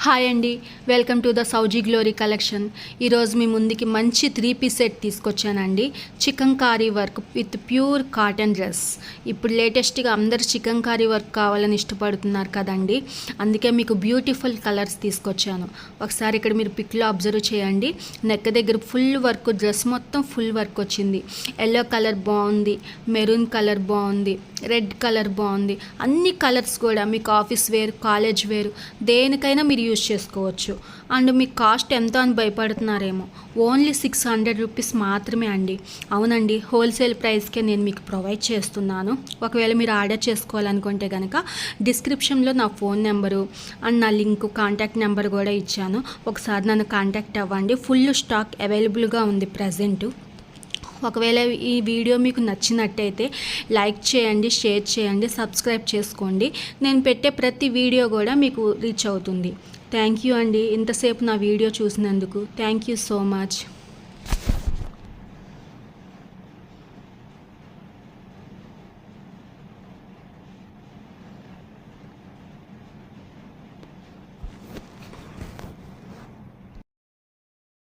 Hi అండి, welcome to the Souji glory collection. ఈరోజు మీ ముందుకి మంచి 3-piece సెట్ తీసుకొచ్చానండి. Chikankari work with pure cotton dress. ఇప్పుడు లేటెస్ట్గా అందరు చికెన్ కారీ వర్క్ కావాలని ఇష్టపడుతున్నారు కదండి. అందుకే మీకు బ్యూటిఫుల్ కలర్స్ తీసుకొచ్చాను. ఒకసారి ఇక్కడ మీరు పిక్లో అబ్జర్వ్ చేయండి. నెక్ దగ్గర ఫుల్ వర్క్, డ్రెస్ మొత్తం ఫుల్ వర్క్ వచ్చింది. ఎల్లో కలర్ బాగుంది, మెరూన్ కలర్ బాగుంది, రెడ్ కలర్ బాగుంది. అన్ని కలర్స్ కూడా మీకు ఆఫీస్ వేర్, కాలేజ్ వేర్ దేనికైనా మీరు యూజ్ చేసుకోవచ్చు. అండ్ మీకు కాస్ట్ ఎంత అని భయపడుతున్నారేమో, ఓన్లీ 600 రూపీస్ మాత్రమే అండి. అవునండి, హోల్సేల్ ప్రైస్కే నేను మీకు ప్రొవైడ్ చేస్తున్నాను. ఒకవేళ మీరు ఆర్డర్ చేసుకోవాలనుకుంటే కనుక డిస్క్రిప్షన్లో నా ఫోన్ నెంబరు అండ్ నా లింక్, కాంటాక్ట్ నెంబర్ కూడా ఇచ్చాను. ఒకసారి నన్ను కాంటాక్ట్ అవ్వండి. ఫుల్ స్టాక్ అవైలబుల్గా ఉంది ప్రజెంటు. ఒకవేళ ఈ వీడియో మీకు నచ్చినట్టయితే లైక్ చేయండి, షేర్ చేయండి, సబ్స్క్రైబ్ చేసుకోండి. నేను పెట్టే ప్రతి వీడియో కూడా మీకు రీచ్ అవుతుంది. థ్యాంక్ యూ అండి, ఇంతసేపు నా వీడియో చూసినందుకు. Thank you so much.